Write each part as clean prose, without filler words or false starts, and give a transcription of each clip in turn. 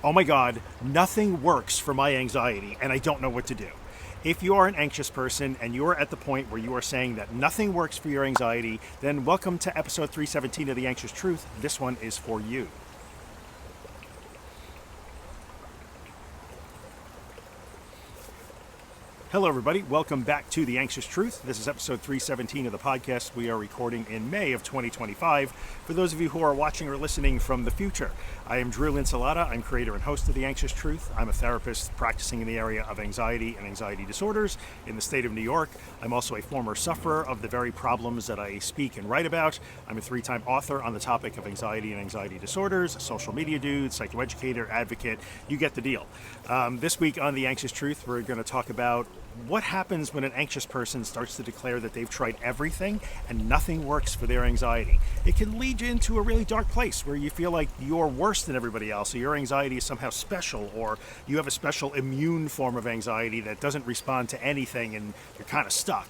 Oh my God, nothing works for my anxiety and I don't know what to do. If you are an anxious person and you're at the point where you are saying that nothing works for your anxiety, then welcome to episode 317 of The Anxious Truth. This one is for you. Hello, everybody. Welcome back to The Anxious Truth. This is episode 317 of the podcast. We are recording in May of 2025. For those of you who are watching or listening from the future, I am Drew Linsalata. I'm creator and host of The Anxious Truth. I'm a therapist practicing in the area of anxiety and anxiety disorders in the state of New York. I'm also a former sufferer of the very problems that I speak and write about. I'm a three-time author on the topic of anxiety and anxiety disorders, social media dude, psychoeducator, advocate. You get the deal. This week on The Anxious Truth, we're going to talk about what happens when an anxious person starts to declare that they've tried everything and nothing works for their anxiety. It can lead you into a really dark place where you feel like you're worse than everybody else, or your anxiety is somehow special, or you have a special immune form of anxiety that doesn't respond to anything and you're kind of stuck.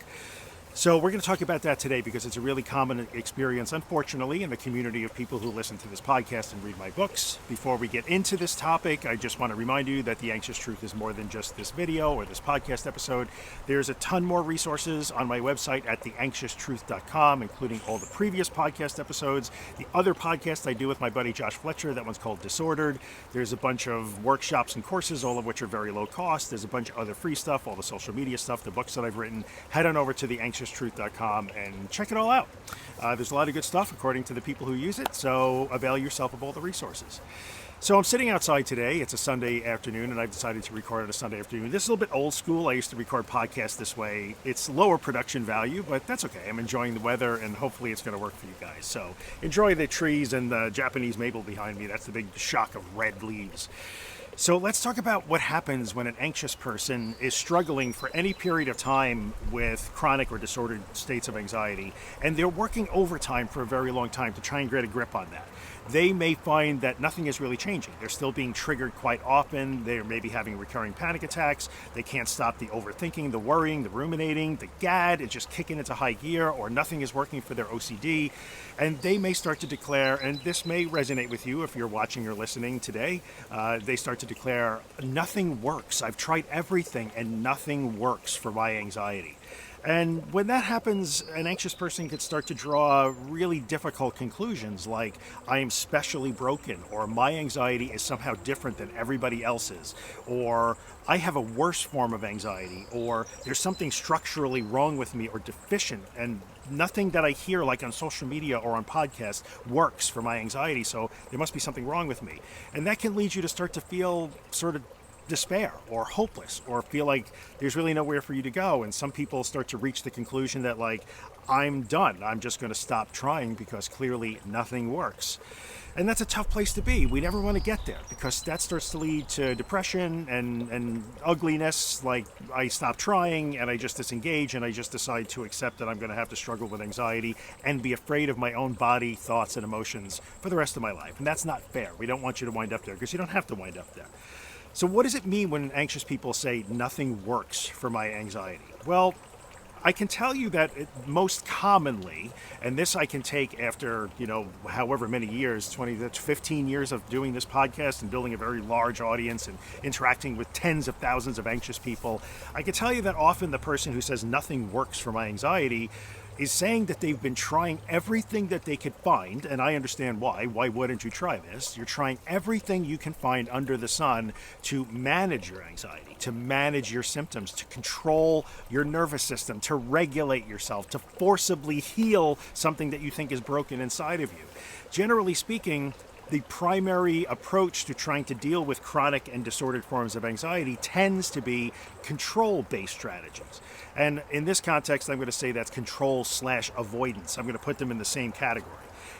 So we're going to talk about that today because it's a really common experience, unfortunately, in the community of people who listen to this podcast and read my books. Before we get into this topic, I just want to remind you that The Anxious Truth is more than just this video or this podcast episode. There's a ton more resources on my website at theanxioustruth.com, including all the previous podcast episodes, the other podcast I do with my buddy Josh Fletcher. That one's called Disordered. There's a bunch of workshops and courses, all of which are very low cost. There's a bunch of other free stuff, all the social media stuff, the books that I've written. Head on over to theanxioustruth.com and check it all out. There's a lot of good stuff according to the people who use it, so avail yourself of all the resources. So I'm sitting outside today. It's a Sunday afternoon, and I've decided to record on a Sunday afternoon. This is a little bit old school. I used to record podcasts this way. It's lower production value, but that's okay. I'm enjoying the weather, and hopefully it's going to work for you guys. So enjoy the trees and the Japanese maple behind me. That's the big shock of red leaves. So let's talk about what happens when an anxious person is struggling for any period of time with chronic or disordered states of anxiety, and they're working overtime for a very long time to try and get a grip on that. They may find that nothing is really changing. They're still being triggered quite often. They're maybe having recurring panic attacks. They can't stop the overthinking, the worrying, the ruminating, the GAD is just kicking into high gear, or nothing is working for their OCD. And they may start to declare, and this may resonate with you if you're watching or listening today, they start to declare, nothing works. I've tried everything and nothing works for my anxiety. And when that happens, an anxious person could start to draw really difficult conclusions like, I am specially broken, or my anxiety is somehow different than everybody else's, or I have a worse form of anxiety, or there's something structurally wrong with me or deficient, and nothing that I hear like on social media or on podcasts works for my anxiety, so there must be something wrong with me. And that can lead you to start to feel sort of despair or hopeless, or feel like there's really nowhere for you to go. And some people start to reach the conclusion that, like, I'm done. I'm just going to stop trying because clearly nothing works. And that's a tough place to be. We never want to get there because that starts to lead to depression and ugliness. Like, I stop trying and I just disengage and I just decide to accept that I'm going to have to struggle with anxiety and be afraid of my own body, thoughts, and emotions for the rest of my life. And that's not fair. We don't want you to wind up there because you don't have to wind up there. So what does it mean when anxious people say nothing works for my anxiety? Well, I can tell you that most commonly, and this I can take after, however many years, 15 years of doing this podcast and building a very large audience and interacting with tens of thousands of anxious people, I can tell you that often the person who says nothing works for my anxiety is saying that they've been trying everything that they could find, and I understand why. Why wouldn't you try this? You're trying everything you can find under the sun to manage your anxiety, to manage your symptoms, to control your nervous system, to regulate yourself, to forcibly heal something that you think is broken inside of you. Generally speaking, the primary approach to trying to deal with chronic and disordered forms of anxiety tends to be-based strategies. And in this context, I'm going to say that's control/avoidance. I'm going to put them in the same category.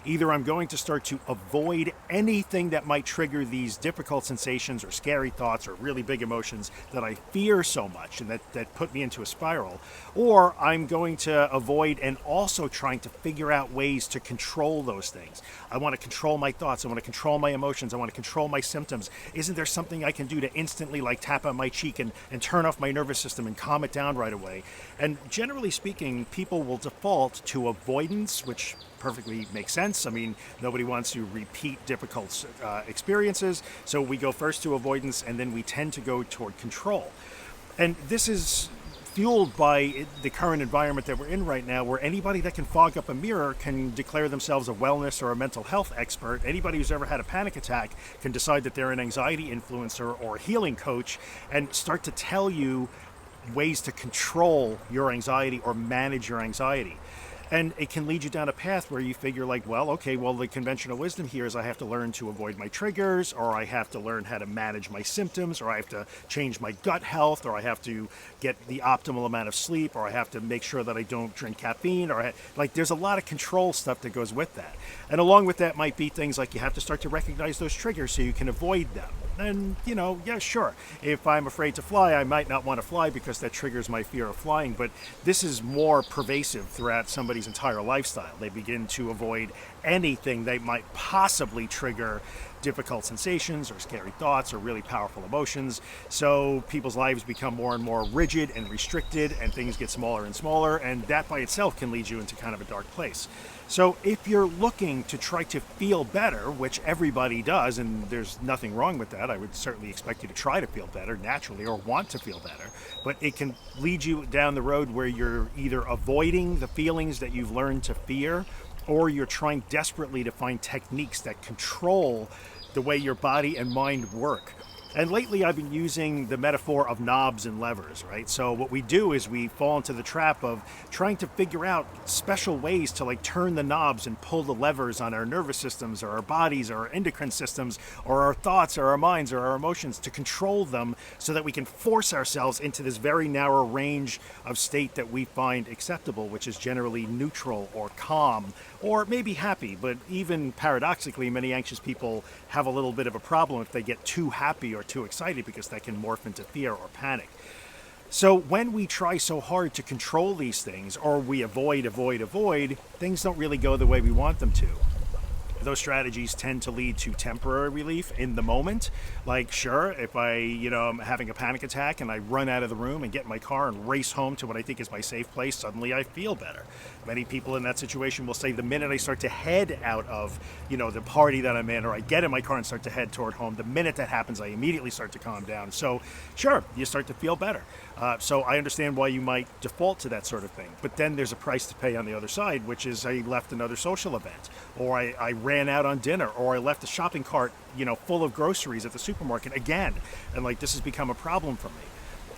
Either I'm going to start to avoid anything that might trigger these difficult sensations or scary thoughts or really big emotions that I fear so much and that put me into a spiral, or I'm going to avoid and also trying to figure out ways to control those things. I want to control my thoughts. I want to control my emotions. I want to control my symptoms. Isn't there something I can do to instantly tap on my cheek and turn off my nervous system and calm it down right away? And generally speaking, people will default to avoidance, which perfectly makes sense. I mean, nobody wants to repeat difficult experiences. So we go first to avoidance, and then we tend to go toward control. And this is fueled by the current environment that we're in right now, where anybody that can fog up a mirror can declare themselves a wellness or a mental health expert. Anybody who's ever had a panic attack can decide that they're an anxiety influencer or a healing coach and start to tell you ways to control your anxiety or manage your anxiety. And it can lead you down a path where you figure like, well, okay, well, the conventional wisdom here is I have to learn to avoid my triggers, or I have to learn how to manage my symptoms, or I have to change my gut health, or I have to get the optimal amount of sleep, or I have to make sure that I don't drink caffeine, or like there's a lot of control stuff that goes with that. And along with that might be things like you have to start to recognize those triggers so you can avoid them. And, yeah, sure. If I'm afraid to fly, I might not want to fly because that triggers my fear of flying. But this is more pervasive throughout somebody's entire lifestyle. They begin to avoid anything that might possibly trigger difficult sensations or scary thoughts or really powerful emotions. So people's lives become more and more rigid and restricted, and things get smaller and smaller. And that by itself can lead you into kind of a dark place. So if you're looking to try to feel better, which everybody does, and there's nothing wrong with that, I would certainly expect you to try to feel better naturally or want to feel better, but it can lead you down the road where you're either avoiding the feelings that you've learned to fear, or you're trying desperately to find techniques that control the way your body and mind work. And lately I've been using the metaphor of knobs and levers, right? So what we do is we fall into the trap of trying to figure out special ways to like turn the knobs and pull the levers on our nervous systems or our bodies or our endocrine systems or our thoughts or our minds or our emotions to control them so that we can force ourselves into this very narrow range of state that we find acceptable, which is generally neutral or calm or maybe happy. But even paradoxically, many anxious people have a little bit of a problem if they get too happy or too excited, because that can morph into fear or panic. So when we try so hard to control these things, or we avoid, things don't really go the way we want them to. Those strategies tend to lead to temporary relief in the moment. Like, sure, if I'm having a panic attack and I run out of the room and get in my car and race home to what I think is my safe place, suddenly I feel better. Many people in that situation will say the minute I start to head out of, the party that I'm in, or I get in my car and start to head toward home, the minute that happens, I immediately start to calm down. So, sure, you start to feel better. So I understand why you might default to that sort of thing. But then there's a price to pay on the other side, which is I left another social event, or I ran out on dinner, or I left a shopping cart, full of groceries at the supermarket again. And this has become a problem for me.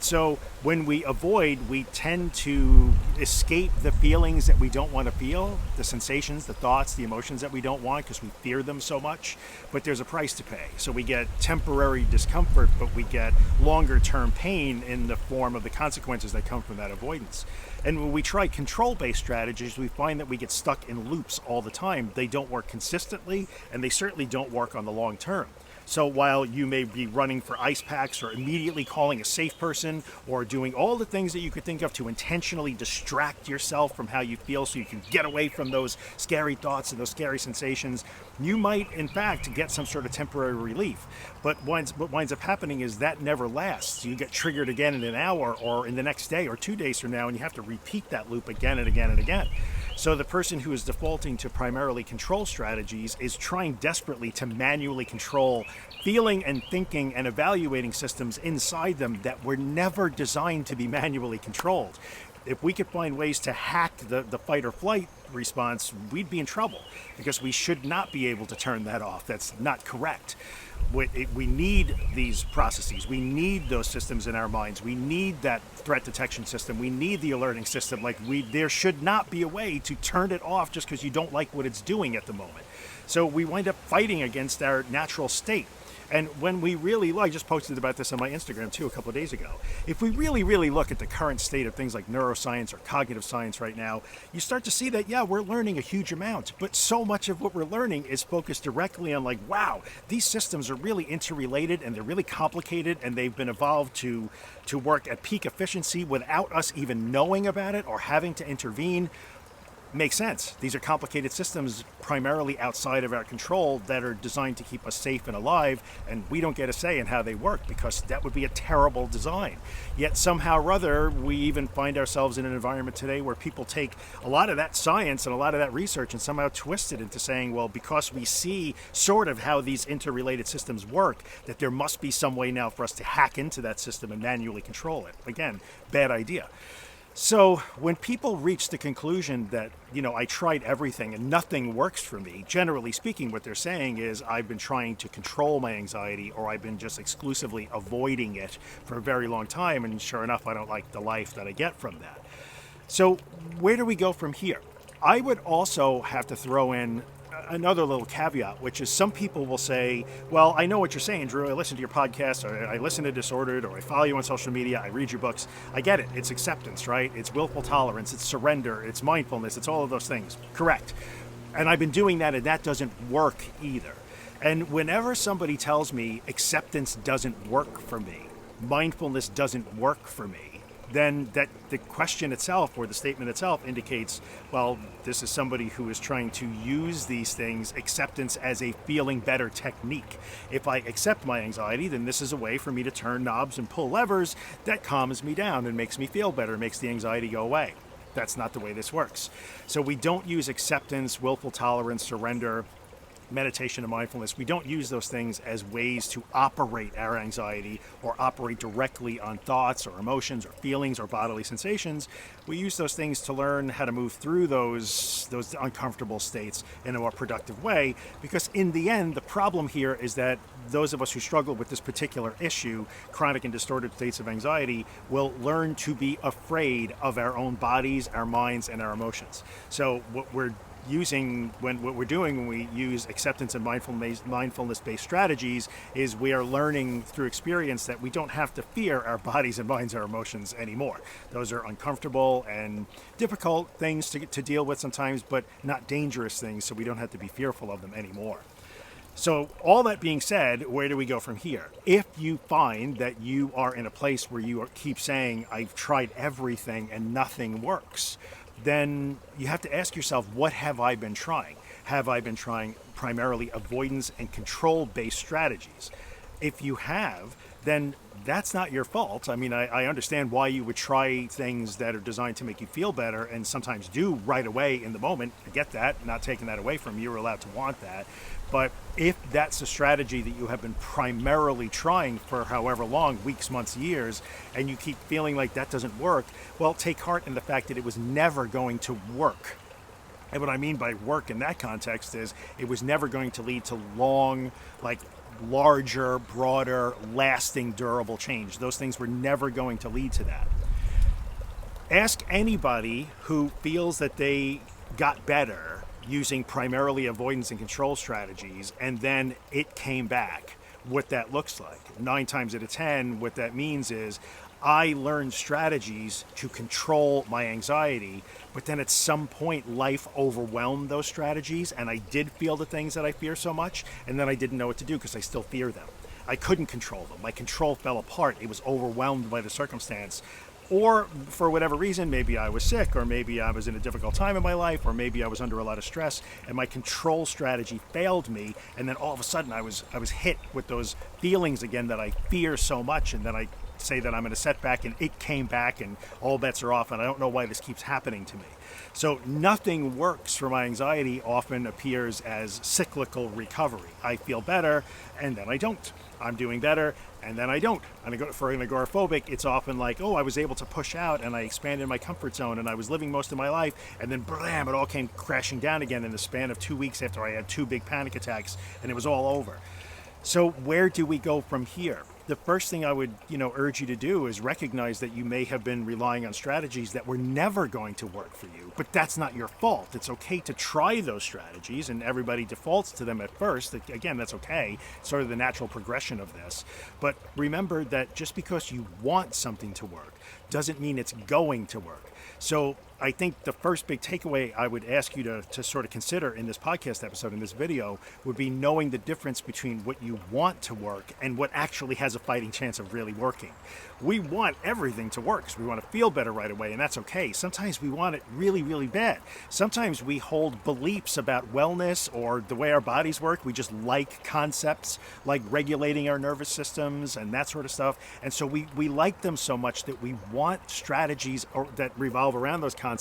So when we avoid, we tend to escape the feelings that we don't want to feel, the sensations, the thoughts, the emotions that we don't want because we fear them so much. But there's a price to pay. So we get temporary discomfort, but we get longer term pain in the form of the consequences that come from that avoidance. And when we try control-based strategies, we find that we get stuck in loops all the time. They don't work consistently, and they certainly don't work on the long term. So while you may be running for ice packs or immediately calling a safe person or doing all the things that you could think of to intentionally distract yourself from how you feel so you can get away from those scary thoughts and those scary sensations, you might, in fact, get some sort of temporary relief. But what winds up happening is that never lasts. You get triggered again in an hour or in the next day or 2 days from now, and you have to repeat that loop again and again and again. So the person who is defaulting to primarily control strategies is trying desperately to manually control feeling and thinking and evaluating systems inside them that were never designed to be manually controlled. If we could find ways to hack the fight or flight response, we'd be in trouble because we should not be able to turn that off. That's not correct. We need these processes. We need those systems in our minds. We need that threat detection system. We need the alerting system. There should not be a way to turn it off just because you don't like what it's doing at the moment. So we wind up fighting against our natural state. And when we really, I just posted about this on my Instagram too a couple of days ago. If we really look at the current state of things like neuroscience or cognitive science right now, you start to see that, yeah, we're learning a huge amount, but so much of what we're learning is focused directly on wow, these systems are really interrelated and they're really complicated and they've been evolved to work at peak efficiency without us even knowing about it or having to intervene. Makes sense. These are complicated systems primarily outside of our control that are designed to keep us safe and alive, and we don't get a say in how they work because that would be a terrible design. Yet somehow or other, we even find ourselves in an environment today where people take a lot of that science and a lot of that research and somehow twist it into saying, well, because we see sort of how these interrelated systems work, that there must be some way now for us to hack into that system and manually control it. Again, bad idea. So when people reach the conclusion that, I tried everything and nothing works for me, generally speaking, what they're saying is I've been trying to control my anxiety or I've been just exclusively avoiding it for a very long time. And sure enough, I don't like the life that I get from that. So where do we go from here? I would also have to throw in another little caveat, which is some people will say, well, I know what you're saying, Drew. I listen to your podcast, or I listen to Disordered, or I follow you on social media, I read your books. I get it. It's acceptance, right? It's willful tolerance, it's surrender, it's mindfulness, it's all of those things. Correct. And I've been doing that, and that doesn't work either. And whenever somebody tells me acceptance doesn't work for me, mindfulness doesn't work for me, then that the question itself or the statement itself indicates, well, this is somebody who is trying to use these things, acceptance as a feeling better technique. If I accept my anxiety, then this is a way for me to turn knobs and pull levers that calms me down and makes me feel better, makes the anxiety go away. That's not the way this works. So we don't use acceptance, willful tolerance, surrender, meditation and mindfulness. We don't use those things as ways to operate our anxiety or operate directly on thoughts or emotions or feelings or bodily sensations. We use those things to learn how to move through those uncomfortable states in a more productive way, because in the end, the problem here is that those of us who struggle with this particular issue, chronic and distorted states of anxiety, will learn to be afraid of our own bodies, our minds, and our emotions. So what we're doing when we use acceptance and mindfulness-based strategies is we are learning through experience that we don't have to fear our bodies and minds, our emotions anymore. Those are uncomfortable and difficult things to deal with sometimes, but not dangerous things, so we don't have to be fearful of them anymore. So all that being said, where do we go from here? If you find that you are in a place where you keep saying, I've tried everything and nothing works, then you have to ask yourself, what have I been trying? Have I been trying primarily avoidance and control-based strategies? If you have, then that's not your fault. I mean, I understand why you would try things that are designed to make you feel better and sometimes do right away in the moment. I get that, not taking that away from you. You're allowed to want that. But if that's a strategy that you have been primarily trying for however long, weeks, months, years, and you keep feeling like that doesn't work, well, take heart in the fact that it was never going to work. And what I mean by work in that context is it was never going to lead to larger, broader, lasting, durable change. Those things were never going to lead to that. Ask anybody who feels that they got better using primarily avoidance and control strategies, and then it came back, what that looks like. 9 times out of 10, what that means is I learned strategies to control my anxiety, but then at some point life overwhelmed those strategies, and I did feel the things that I fear so much, and then I didn't know what to do because I still fear them. I couldn't control them. My control fell apart. It was overwhelmed by the circumstance. Or for whatever reason, maybe I was sick, or maybe I was in a difficult time in my life, or maybe I was under a lot of stress, and my control strategy failed me, and then all of a sudden I was hit with those feelings again that I fear so much, and then I say that I'm in a setback, and it came back, and all bets are off, and I don't know why this keeps happening to me. So nothing works for my anxiety often appears as cyclical recovery. I feel better, and then I don't. I'm doing better, and then I don't. And for an agoraphobic, it's often like, oh, I was able to push out, and I expanded my comfort zone, and I was living most of my life, and then blam, it all came crashing down again in the span of 2 weeks after I had 2 big panic attacks, and it was all over. So where do we go from here? The first thing I would, urge you to do is recognize that you may have been relying on strategies that were never going to work for you, but that's not your fault. It's okay to try those strategies, and everybody defaults to them at first. Again, that's okay. It's sort of the natural progression of this. But remember that just because you want something to work doesn't mean it's going to work. So I think the first big takeaway I would ask you to sort of consider in this podcast episode, in this video, would be knowing the difference between what you want to work and what actually has a fighting chance of really working. We want everything to work because we want to feel better right away, and that's okay. Sometimes we want it really, really bad. Sometimes we hold beliefs about wellness or the way our bodies work. We just like concepts like regulating our nervous systems and that sort of stuff. And so we like them so much that we want strategies that revolve around those concepts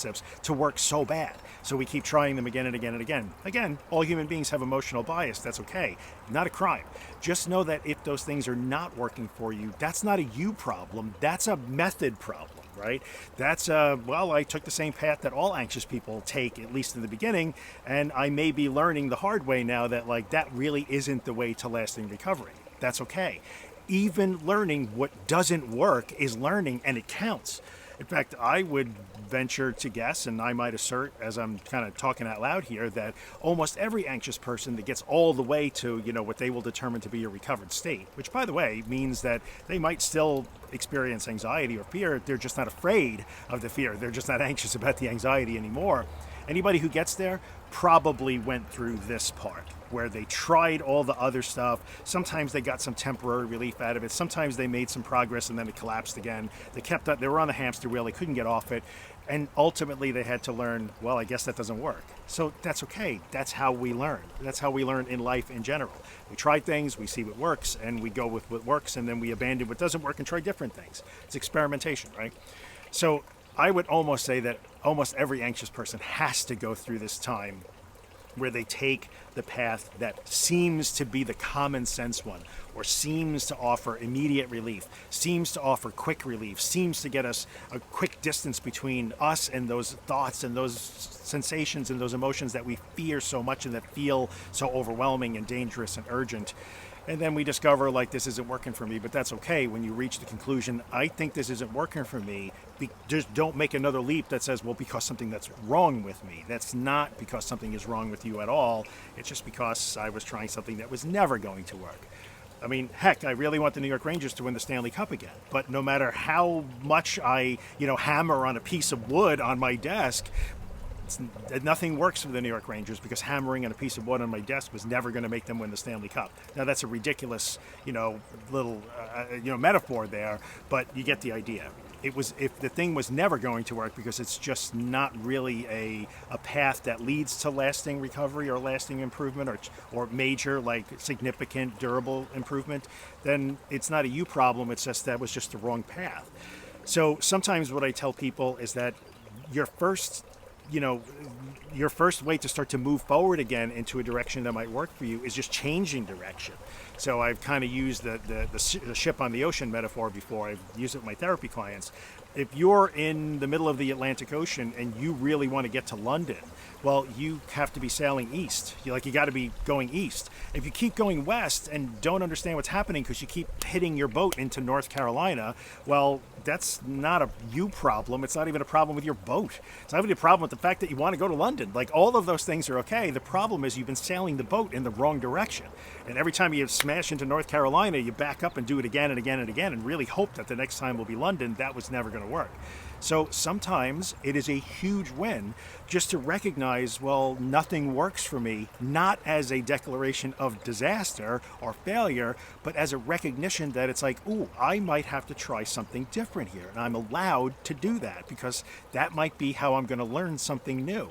to work so bad. So we keep trying them again and again and again. Again, all human beings have emotional bias. That's okay. Not a crime. Just know that if those things are not working for you, that's not a you problem. That's a method problem, right? That's, well, I took the same path that all anxious people take, at least in the beginning, and I may be learning the hard way now that, like, that really isn't the way to lasting recovery. That's okay. Even learning what doesn't work is learning, and it counts. In fact, I would venture to guess, and I might assert as I'm kind of talking out loud here, that almost every anxious person that gets all the way to, what they will determine to be a recovered state, which, by the way, means that they might still experience anxiety or fear. They're just not afraid of the fear. They're just not anxious about the anxiety anymore. Anybody who gets there probably went through this part where they tried all the other stuff. Sometimes they got some temporary relief out of it. Sometimes they made some progress and then it collapsed again. They were on the hamster wheel. They couldn't get off it. And ultimately they had to learn, well, I guess that doesn't work. So that's okay. That's how we learn. That's how we learn in life in general. We try things, we see what works, and we go with what works, and then we abandon what doesn't work and try different things. It's experimentation, right? So I would almost say that almost every anxious person has to go through this time where they take the path that seems to be the common sense one, or seems to offer immediate relief, seems to offer quick relief, seems to get us a quick distance between us and those thoughts and those sensations and those emotions that we fear so much and that feel so overwhelming and dangerous and urgent. And then we discover, like, this isn't working for me, but that's okay. When you reach the conclusion, I think this isn't working for me, just don't make another leap that says, well, because something that's wrong with me. That's not because something is wrong with you at all. It's just because I was trying something that was never going to work. I mean, heck, I really want the New York Rangers to win the Stanley Cup again. But no matter how much I, hammer on a piece of wood on my desk, nothing works for the New York Rangers because hammering on a piece of wood on my desk was never going to make them win the Stanley Cup. Now that's a ridiculous, little, metaphor there, but you get the idea. If the thing was never going to work because it's just not really a path that leads to lasting recovery or lasting improvement or major, like, significant, durable improvement, then it's not a you problem. It's just that was just the wrong path. So sometimes what I tell people is that your first way to start to move forward again into a direction that might work for you is just changing direction. So I've kind of used the ship on the ocean metaphor before. I've used it with my therapy clients. If you're in the middle of the Atlantic Ocean and you really want to get to London, well, you have to be sailing east. You got to be going east. If you keep going west and don't understand what's happening because you keep hitting your boat into North Carolina, well, that's not a you problem. It's not even a problem with your boat. It's not even a problem with the fact that you want to go to London. Like, all of those things are okay. The problem is you've been sailing the boat in the wrong direction. And every time you smash into North Carolina, you back up and do it again and again and again and really hope that the next time will be London. That was never going to work. So sometimes it is a huge win just to recognize, well, nothing works for me, not as a declaration of disaster or failure, but as a recognition that it's like, ooh, I might have to try something different here. And I'm allowed to do that because that might be how I'm going to learn something new.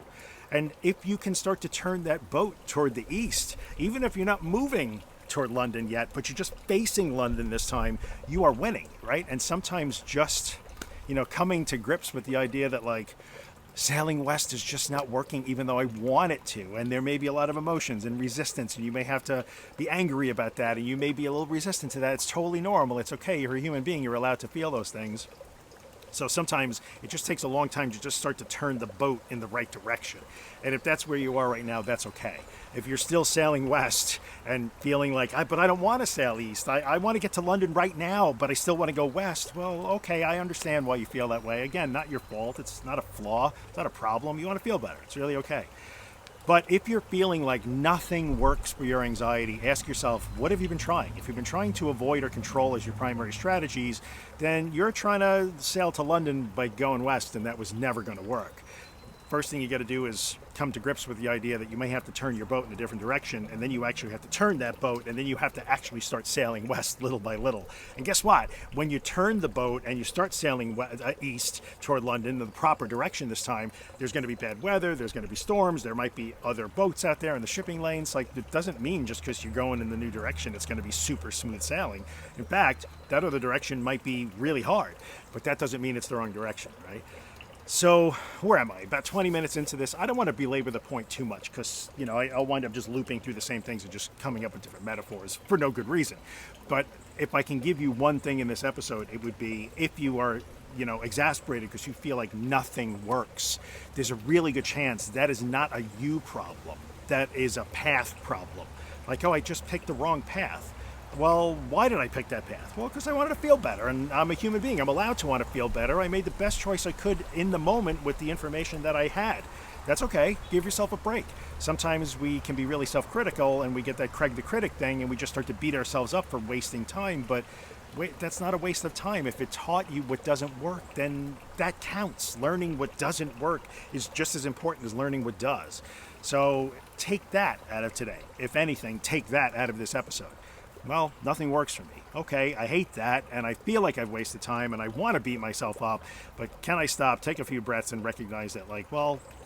And if you can start to turn that boat toward the east, even if you're not moving toward London yet, but you're just facing London this time, you are winning, right? And sometimes just coming to grips with the idea that, like, sailing west is just not working even though I want it to. And there may be a lot of emotions and resistance, and you may have to be angry about that, and you may be a little resistant to that. It's totally normal. It's okay. You're a human being. You're allowed to feel those things. So sometimes it just takes a long time to just start to turn the boat in the right direction. And if that's where you are right now, that's okay. If you're still sailing west and feeling like, but I don't want to sail east. I want to get to London right now, but I still want to go west. Well, okay, I understand why you feel that way. Again, not your fault. It's not a flaw. It's not a problem. You want to feel better. It's really okay. But if you're feeling like nothing works for your anxiety, ask yourself, what have you been trying? If you've been trying to avoid or control as your primary strategies, then you're trying to sail to London by going west, and that was never going to work. first thing you got to do is come to grips with the idea that you may have to turn your boat in a different direction, and then you actually have to turn that boat, and then you have to actually start sailing west little by little. And guess what? When you turn the boat and you start sailing east toward London in the proper direction this time, there's going to be bad weather, there's going to be storms, there might be other boats out there in the shipping lanes. Like, it doesn't mean just because you're going in the new direction it's going to be super smooth sailing. In fact, that other direction might be really hard, but that doesn't mean it's the wrong direction, right? So where am I? About 20 minutes into this. I don't want to belabor the point too much because, I'll wind up just looping through the same things and just coming up with different metaphors for no good reason. But if I can give you one thing in this episode, it would be if you are, exasperated because you feel like nothing works, there's a really good chance that is not a you problem. That is a path problem. Like, I just picked the wrong path. Well, why did I pick that path? Well, because I wanted to feel better, and I'm a human being. I'm allowed to want to feel better. I made the best choice I could in the moment with the information that I had. That's okay. Give yourself a break. Sometimes we can be really self-critical, and we get that Craig the Critic thing, and we just start to beat ourselves up for wasting time. But wait, that's not a waste of time. If it taught you what doesn't work, then that counts. Learning what doesn't work is just as important as learning what does. So take that out of today. If anything, take that out of this episode. Well, nothing works for me. Okay, I hate that, and I feel like I've wasted time, and I want to beat myself up, but can I stop, take a few breaths, and recognize that,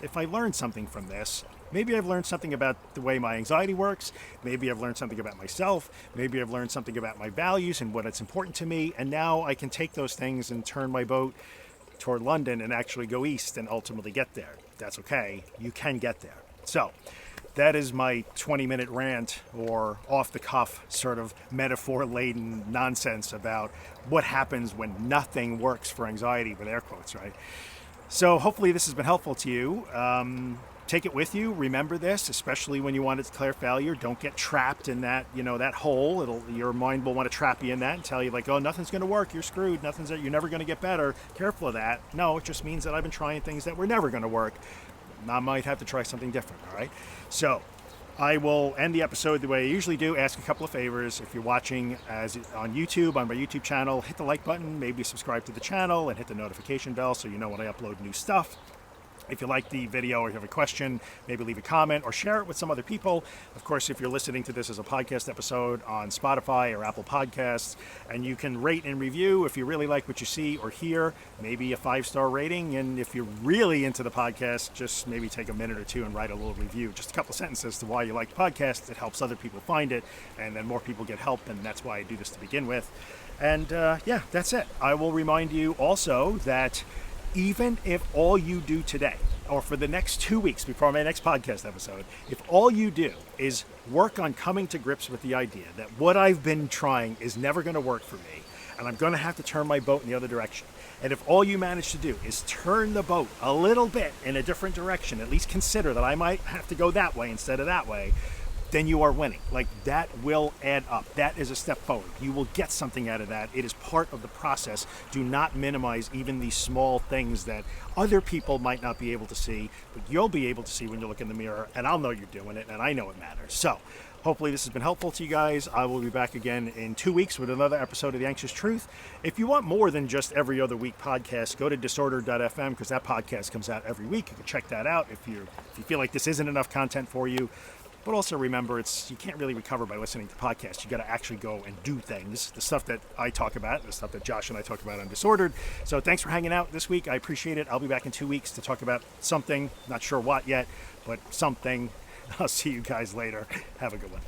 if I learned something from this, maybe I've learned something about the way my anxiety works, maybe I've learned something about myself, maybe I've learned something about my values and what it's important to me, and now I can take those things and turn my boat toward London and actually go east and ultimately get there. That's okay. You can get there. So, that is my 20-minute rant or off-the-cuff sort of metaphor-laden nonsense about what happens when nothing works for anxiety, with air quotes, right? So hopefully this has been helpful to you. Take it with you. Remember this, especially when you want to declare failure. Don't get trapped in that, that hole. Your mind will want to trap you in that and tell you oh, nothing's going to work. You're screwed. You're never going to get better. Careful of that. No, it just means that I've been trying things that were never going to work. I might have to try something different, all right? So I will end the episode the way I usually do, ask a couple of favors. If you're watching on YouTube, on my YouTube channel, hit the like button, maybe subscribe to the channel, and hit the notification bell so you know when I upload new stuff. If you like the video or you have a question, maybe leave a comment or share it with some other people. Of course, if you're listening to this as a podcast episode on Spotify or Apple Podcasts, and you can rate and review if you really like what you see or hear, maybe a 5-star rating. And if you're really into the podcast, just maybe take a minute or two and write a little review. Just a couple of sentences to why you like podcasts. It helps other people find it, and then more people get help, and that's why I do this to begin with. And that's it. I will remind you also that even if all you do today, or for the next 2 weeks before my next podcast episode, if all you do is work on coming to grips with the idea that what I've been trying is never going to work for me, and I'm going to have to turn my boat in the other direction, and if all you manage to do is turn the boat a little bit in a different direction, at least consider that I might have to go that way instead of that way, then you are winning. That will add up. That is a step forward. You will get something out of that. It is part of the process. Do not minimize even these small things that other people might not be able to see, but you'll be able to see when you look in the mirror, and I'll know you're doing it, and I know it matters. So hopefully this has been helpful to you guys. I will be back again in 2 weeks with another episode of The Anxious Truth. If you want more than just every other week podcast, go to disorder.fm because that podcast comes out every week. You can check that out if you feel like this isn't enough content for you. But also remember, you can't really recover by listening to podcasts. You got to actually go and do things, the stuff that I talk about, the stuff that Josh and I talk about on Disordered. So thanks for hanging out this week. I appreciate it. I'll be back in 2 weeks to talk about something. Not sure what yet, but something. I'll see you guys later. Have a good one.